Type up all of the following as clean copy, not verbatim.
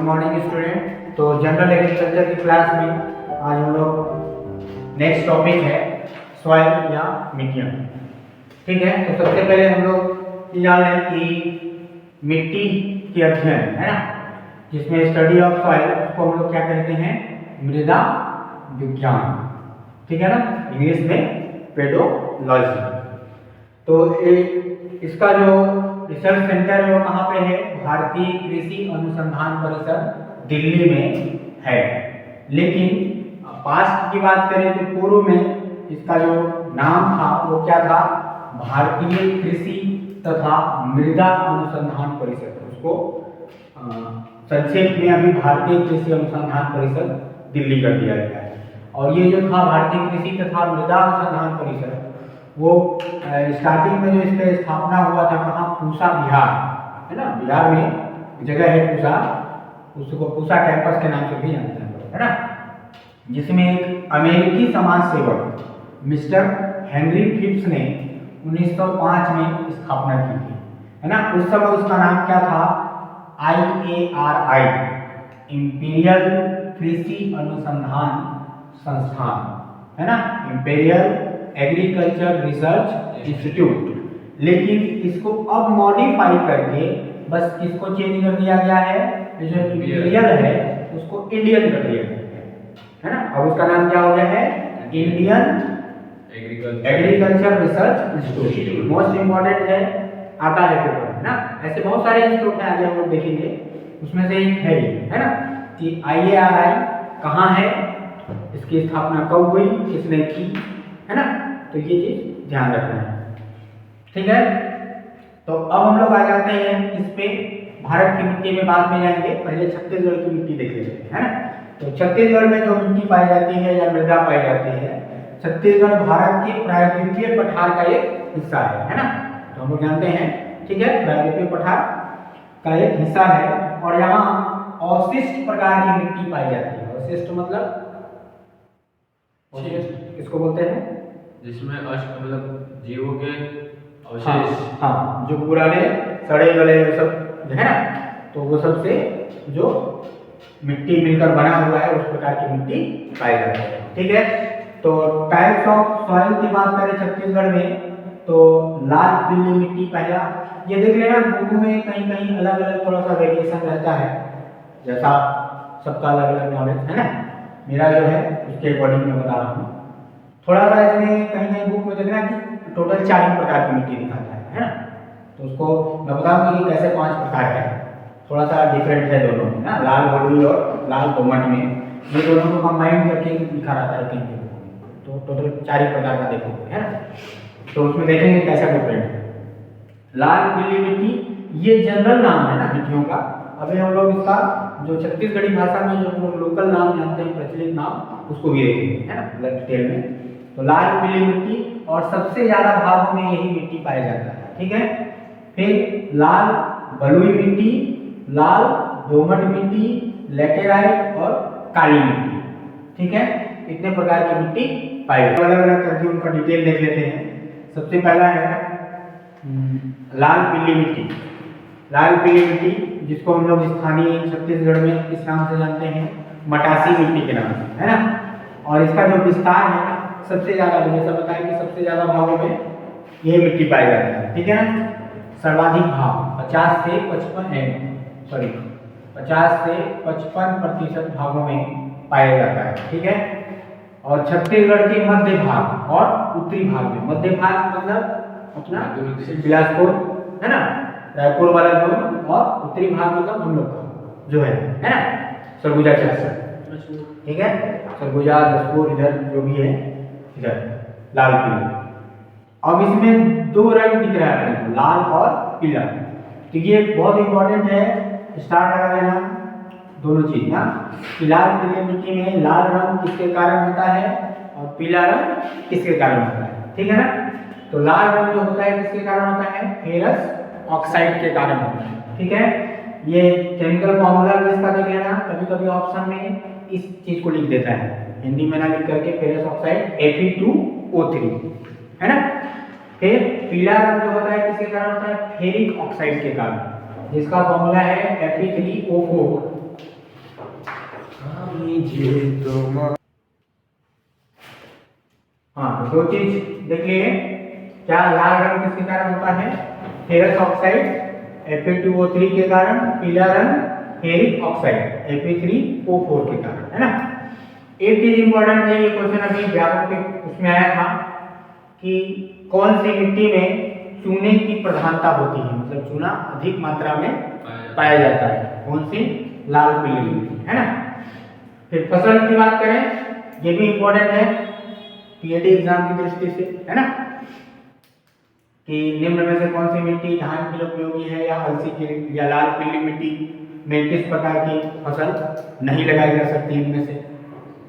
Morning student. तो general agriculture की class में आज हम लोग नेक्स्ट टॉपिक है सॉइल या मिट्टियाँ। ठीक है, तो सबसे पहले हम लोग ये जान लें कि मिट्टी के अध्ययन है ना, जिसमें स्टडी ऑफ सॉइल, उसको हम लोग क्या कहते हैं, मृदा विज्ञान। ठीक है ना, इंग्लिश में पेडोलॉजी। तो इसका जो रिसर्च सेंटर है वो कहाँ पे है, भारतीय कृषि अनुसंधान परिषद दिल्ली में है। लेकिन पास्ट की बात करें तो पूर्व में इसका जो नाम था वो क्या था, भारतीय कृषि तथा मृदा अनुसंधान परिषद। उसको संक्षेप में अभी भारतीय कृषि अनुसंधान परिषद दिल्ली कर दिया गया है। और ये जो था भारतीय कृषि तथा मृदा अनुसंधान परिषद, वो स्टार्टिंग में जो इसका स्थापना हुआ था कहाँ, पूसा बिहार है ना, बिहार में जगह है पूसा, उसको पूसा कैंपस के नाम से भी जानते हैं है ना, जिसमें एक अमेरिकी समाज सेवक मिस्टर हेनरी फिप्स ने 1905 में स्थापना की थी है ना। उस समय उसका नाम क्या था, IARI, इंपीरियल कृषि अनुसंधान संस्थान है ना, इंपीरियल एग्रीकल्चर रिसर्च इंस्टीट्यूट। लेकिन इसको अब मॉडिफाई करके बस किसको चेंज कर दिया गया है, जो इंपीरियल है उसको इंडियन कर दिया गया है ना। अब उसका नाम क्या हो गया है, Indian agriculture research institute. Most important है, आता है पेपर है ना। ऐसे बहुत सारे इंस्टीट्यूट हैं, आगे हम लोग देखेंगे, उसमें से एक है ये है ना कि IARI कहाँ है, इसकी स्थापना कब हुई, किसने की है ना। तो ये चीज ध्यान रखना है। ठीक है, तो अब हम लोग आ जाते हैं इस पे, भारत की मिट्टी में बाद में जाएंगे, पहले छत्तीसगढ़ की मिट्टी देख लेते हैं है ना। तो छत्तीसगढ़ में जो मिट्टी पाई जाती है या मृदा पाई जाती है, छत्तीसगढ़ भारत के प्रायद्वीपीय पठार का एक हिस्सा है ना। तो हम लोग जानते हैं, ठीक है, प्रायद्वीपीय पठार का एक हिस्सा है। और यहाँ अवशिष्ट प्रकार की मिट्टी पाई जाती है। अवशिष्ट मतलब किसको बोलते हैं, जिसमें मतलब जीवों के अवशेष, हाँ, जो पुराने सड़े गले सब है ना, तो वो सबसे जो मिट्टी मिलकर बना हुआ है उस प्रकार की मिट्टी पाई जाती है। ठीक है, तो टाइप्स ऑफ सॉइल की बात करें छत्तीसगढ़ में, तो लाल पीली मिट्टी पहला, ये देख लेना बुक में कहीं कहीं अलग अलग थोड़ा सा वेरिएशन रहता है, जैसा सबका अलग अलग नॉलेज है ना, मेरा जो है उसके अकॉर्डिंग मैं बता रहा हूँ। थोड़ा सा इसमें कहीं कहीं बुक में देखना कि टोटल 4 प्रकार की मिट्टी दिखाता है ना। तो उसको मैं बताऊंगा कि कैसे 5 प्रकार है, थोड़ा सा डिफरेंट है दोनों में ना, लाल बलुई और लाल दोमट में ये दोनों को कंबाइन करके लिखा रहता है कहीं कहीं। तो टोटल 4 प्रकार का देखोगे है ना, तो उसमें देखेंगे कैसा डिफरेंट है। लाल पीली मिट्टी ये जनरल नाम है ना मिट्टियों का। अभी हम लोग इसका जो छत्तीसगढ़ी भाषा में जो हम लोग लोकल नाम जानते हैं, प्रचलित नाम, उसको भी देखेंगे है ना डिटेल में। तो लाल पीली मिट्टी, और सबसे ज्यादा भागों में यही मिट्टी पाया जाता है। ठीक है, फिर लाल बलुई मिट्टी, लाल दोमट मिट्टी, लेटेराइट और काली मिट्टी। ठीक है, इतने प्रकार की मिट्टी पाई जाती है। अलग अलग करके उनका डिटेल देख लेते हैं। सबसे पहला है लाल पीली मिट्टी। लाल पीली मिट्टी जिसको हम लोग स्थानीय छत्तीसगढ़ में इस नाम से जानते हैं, मटासी मिट्टी के नाम से है ना। और इसका जो विस्तार है सबसे ज्यादा, जैसा बताया कि सबसे ज्यादा भागों में यही मिट्टी पाई जाती है। ठीक है ना, सर्वाधिक भाग 50 से 55% भागों में पाया जाता है। ठीक है, और छत्तीसगढ़ के मध्य भाग और उत्तरी भाग में, मध्य भाग मतलब अपना बिलासपुर है ना, रायपुर वाला जोन, और उत्तरी भाग मतलब हम लोग का जो है ना, सरगुजा क्षेत्र। ठीक है, सरगुजा, जसपुर, इधर जो भी है इधर लाल पीला। अब इसमें 2 रंग दिख रहा है, लाल और पीला। तो ये बहुत इंपॉर्टेंट है, स्टार लगा देना दोनों चीज ना, कि लाल पीली मिट्टी में लाल रंग किसके कारण होता है और पीला रंग किसके कारण होता है। ठीक है ना, तो लाल रंग जो होता है किसके कारण होता है, फेरस ऑक्साइड के कारण होता है। ठीक है, ये केमिकल फॉर्मूला इसका देख लेना, कभी कभी ऑप्शन में इस चीज को लिख देता है, हिंदी में ना लिख करके फेरस ऑक्साइड Fe2O3 है ना। फिर पीला रंग जो होता है किसके कारण होता है, फेरिक ऑक्साइड के कारण, जिसका फॉर्मूला है Fe3O4 कीजिए तो हाँ, तो दो चीज देख लिए। क्या लाल रंग किसके कारण होता है? फेरस ऑक्साइड Fe2O3 के कारण। पीला रंग फेरिक ऑक्साइड Fe3O4 के कारण, है ना। एक चीज इंपॉर्टेंट है, ये क्वेश्चन अभी व्यापक के उसमें आया था कि कौन सी मिट्टी में चूने की प्रधानता होती है, मतलब चूना अधिक मात्रा में पाया जाता है, कौन सी? लाल पीली मिट्टी, है ना। फिर फसल की बात करें, ये भी इंपॉर्टेंट है पीएटी एग्जाम की दृष्टि से, है ना, कि निम्न में से कौन सी मिट्टी धान के लिए उपयोगी है, या अलसी की या लाल पीली मिट्टी में किस प्रकार की फसल नहीं लगाई जा सकती इनमें से,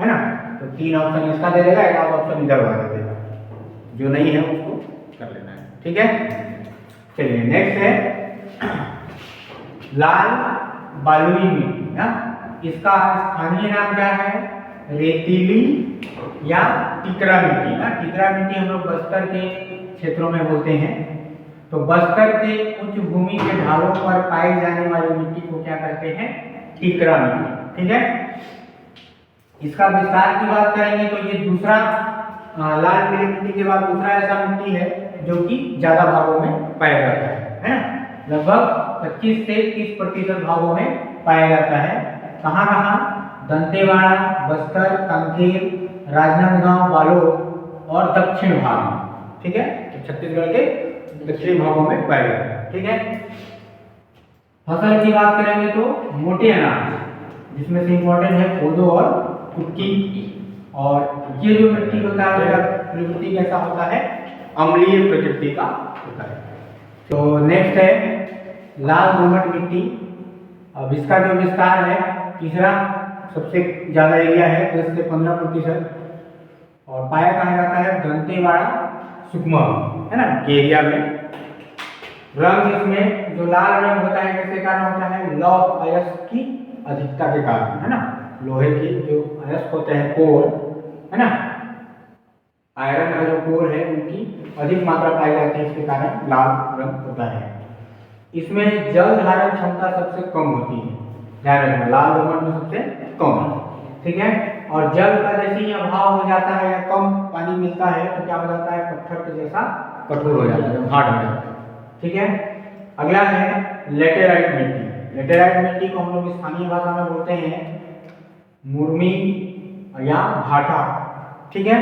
है ना। तो तीन ऑप्शन इसका दे देगा, एक आध ऑप्शन इधर वाला दे देगा, जो नहीं है उसको कर लेना है, ठीक है। चलिए नेक्स्ट है लाल बालुई मिट्टी ना, इसका स्थानीय नाम क्या है? रेतीली या टिकरा मिट्टी ना। टिकरा मिट्टी हम लोग बस्तर के क्षेत्रों में बोलते हैं। तो बस्तर के उच्च भूमि के ढालों पर पाई जाने वाली मिट्टी को क्या कहते हैं? टिकरा मिट्टी, ठीक है। इसका विस्तार की बात करेंगे तो ये दूसरा लाल पीली मिट्टी के बाद दूसरा ऐसा मिट्टी है जो कि ज्यादा भागों में पाया जाता है ना। लगभग 25 से 30% भागों में पाया जाता है। कहाँ कहाँ? दंतेवाड़ा, बस्तर, कांकेर, राजनांदगांव, बालोद और दक्षिण भाग में, ठीक है। तो छत्तीसगढ़ के दक्षिणी भागों में पाया जाता है, ठीक है। फसल की बात करेंगे तो मोटे अनाज, जिसमें से इंपॉर्टेंट है कोदो और कुटकी। और ये जो मिट्टी होता है उसका प्रकृति कैसा होता है? अम्लीय प्रकृति का होता है। तो नेक्स्ट है लाल दोमट मिट्टी। अब इसका जो विस्तार है, तीसरा सबसे ज्यादा एरिया है, 10 से 15%, और पाया कहा जाता है दंतेवाड़ा, सुकमा, है ना, एरिया में। रंग इसमें जो लाल रंग होता है किसके कारण होता है? लौह अयस्क की अधिकता के कारण, है ना। लोहे की जो अयस्क होते हैं कोर, है ना, आयरन का जो कोर है उनकी अधिक मात्रा पाई जाती है, इसके कारण लाल रंग होता है। इसमें जल धारण क्षमता सबसे कम होती है, ध्यान रखना, लाल दोमट में सबसे कम है, ठीक है। और जल का जैसे ही अभाव हो जाता है या कम पानी मिलता है तो क्या हो जाता है? पत्थर के जैसा कठोर हो जाता है, हार्ड हो जाता है, ठीक है। अगला है लेटेराइट मिट्टी। लेटेराइट मिट्टी को हम लोग स्थानीय भाषा में बोलते हैं मुर्मी या भाटा, ठीक है।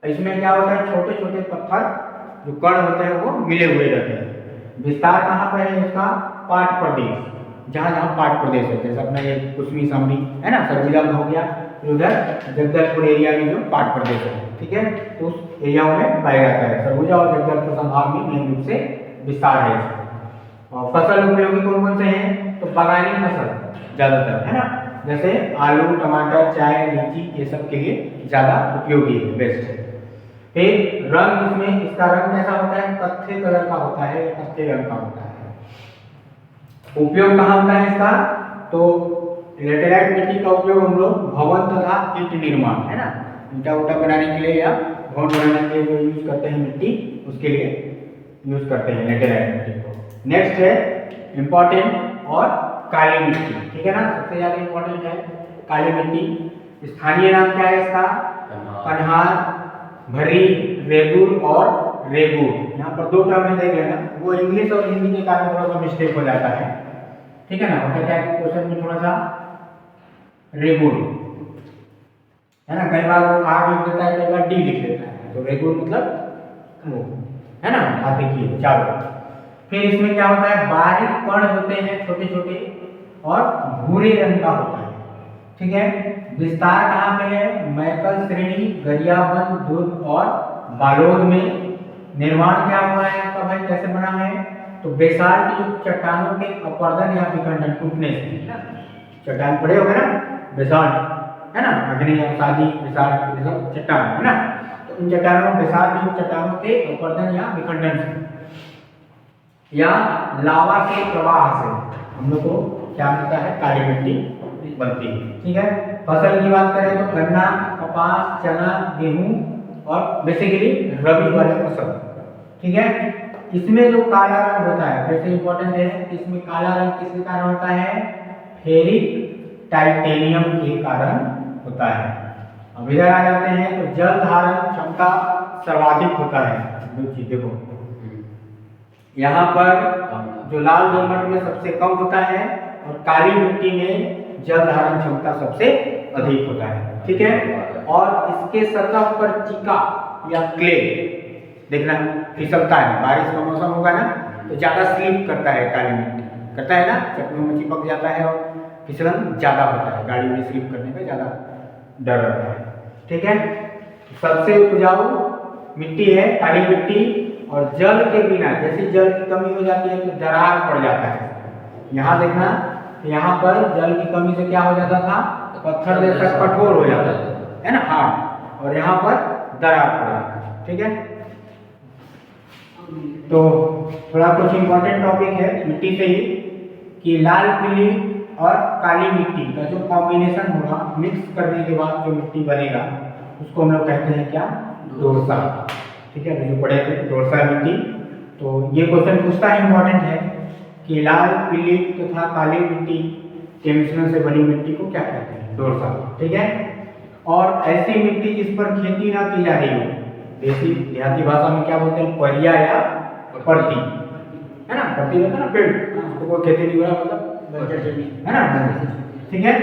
इसमें क्या होता है? छोटे छोटे पत्थर जो कण होते हैं वो मिले हुए रहते हैं। विस्तार कहाँ पर है इसका? पाट प्रदेश, जहाँ जहाँ पाट प्रदेश होते हैं, अपना ये कुसमी समरी है ना, सरगुजा में हो गया, उधर जगदलपुर एरिया में जो पाट प्रदेश है, ठीक है, तो उस एरिया में पाया जाता है। सरगुजा और जगदलपुर संभाग में मेन रूप से विस्तार है इसका। और फसल उपयोगी कौन कौन से हैं? तो बागानी फसल ज्यादातर, है ना, जैसे आलू, टमाटर, चाय, लीची, ये सब के लिए ज्यादा उपयोगी है, बेस्ट है। फिर रंग, इसमें इसका रंग कैसा होता है? कत्थे कलर का होता है, कत्थे रंग का होता है। उपयोग कहाँ होता है इसका? तो लेटेराइट मिट्टी का उपयोग हम लोग भवन तथा ईंट निर्माण, है ना, ईंटा उटा बनाने के लिए या भवन बनाने के लिए जो यूज करते हैं मिट्टी, उसके लिए यूज करते हैं लेटेराइट मिट्टी को। नेक्स्ट है इंपॉर्टेंट और काली मिट्टी, ठीक है ना, सबसे ज्यादा इंपॉर्टेंट है काली मिट्टी। स्थानीय नाम क्या है इसका? कन्हार, भरी, रेगुर और रेगुर। यहाँ पर दो टर्म है, देख लेना, वो इंग्लिश और हिंदी के कारण थोड़ा सा मिस्टेक हो जाता है, ठीक है ना। होता क्या है क्वेश्चन में थोड़ा सा रेगुर, है ना, कई बार वो आर लिख देता है, कई बार डी लिख देता है, तो रेगुर मतलब वो, है ना, हाथी की चारों। फिर इसमें क्या होता है? बारीक कण होते हैं छोटे छोटे और भूरे रंग का होता है, ठीक है। विस्तार कहाँ पे है? मैकल श्रेणी, गरियाबंद, दुर्ग और बालोद में। निर्माण क्या हुआ है इसका भाई, कैसे बना है? तो बेसाल्ट युक्त चट्टानों के अपरदन या विखंडन, टूटने से ना, चट्टान पड़े हो गए ना, बेसाल्ट, है ना, अग्नि आदि बेसाल्ट, ये सब चट्टान, है ना, तो इन चट्टानों, बेसाल्ट युक्त चट्टानों के अपरदन या विखंडन से या लावा के प्रवाह से हम लोग को क्या मिलता है? काली मिट्टी बनती है, ठीक है। फसल की बात करें तो गन्ना, कपास, चना, गेहूं और बेसिकली रबी वाले फसल, ठीक है। इसमें जो काला रंग होता है, वैसे इंपॉर्टेंट है, इसमें काला रंग किसके कारण होता है? फेरिक टाइटेनियम के कारण होता है। अब इधर आ जाते हैं तो जल धारण क्षमता सर्वाधिक होता है। देखो यहाँ पर जो लाल दोमट में सबसे कम होता है और काली मिट्टी में जल धारण क्षमता सबसे अधिक होता है। ठीक है, और इसके सतह पर चिका या क्ले देखना फिसलता है, बारिश का मौसम होगा ना तो ज्यादा स्लिप करता है, काली मिट्टी करता है ना, चटनों में चिपक जाता है और फिसलन ज्यादा होता है, गाड़ी में स्लिप करने का ज्यादा डर रहता है। ठीक है, सबसे उपजाऊ मिट्टी है काली मिट्टी, और जल के बिना जैसे जल की कमी हो जाती है तो दरार पड़ जाता है। यहाँ देखना, यहाँ पर जल की कमी से क्या हो जाता था, पत्थर जैसा कठोर हो जाता है ना, हार्ड, और यहाँ पर दरार पड़ जाता है। ठीक है, तो थोड़ा कुछ इंपॉर्टेंट टॉपिक है मिट्टी से ही कि लाल पीली और काली मिट्टी का जो कॉम्बिनेशन होगा, मिक्स करने के बाद जो मिट्टी बनेगा उसको हम लोग कहते हैं क्या, दोरसा। ठीक है, जो पढ़े थे दोरसा मिट्टी। तो ये क्वेश्चन पूछता है, इंपॉर्टेंट है कि लाल पीली तथा काली मिट्टी के मिश्रण से बनी मिट्टी को क्या कहते हैं, दोरसा। ठीक है, और ऐसी मिट्टी जिस पर खेती ना की जा रही हो, देसी देहाती भाषा में क्या बोलते हैं, परिया या परती, है ना, परती होता है ना पेड़, तो कोई खेती नहीं हो रहा मतलब, है ना। ठीक है,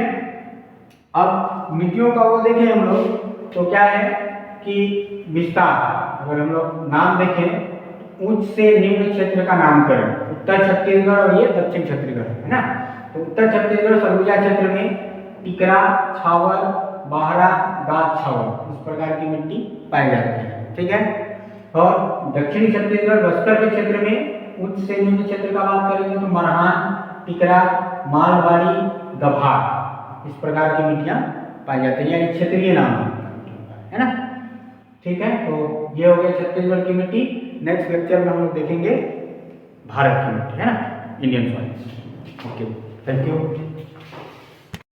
अब मिट्टियों का वो देखें हम लोग तो क्या है कि विस्तार, अगर हम लोग नाम देखें, उच्च से निम्न क्षेत्र का नामकरण, उत्तर छत्तीसगढ़ और ये दक्षिण छत्तीसगढ़, है ना। तो उत्तर छत्तीसगढ़ सरगुजा क्षेत्र में टिकरा, छावर, बाहरा, गाद छावर, इस प्रकार की मिट्टी पाई जाती है। ठीक है, और दक्षिणी छत्तीसगढ़ बस्तर के क्षेत्र में उच्च से निम्न क्षेत्र का बात करेंगे तो मरहान, टिकरा, मालवाड़ी, गभार, इस प्रकार की मिट्टियां पाई जाती है, यानी क्षेत्रीय नाम है ना। ठीक है, तो ये हो गया छत्तीसगढ़ की मिट्टी। नेक्स्ट लेक्चर में हम लोग देखेंगे भारत की मिट्टी, है ना, Indian soil. Okay, thank you.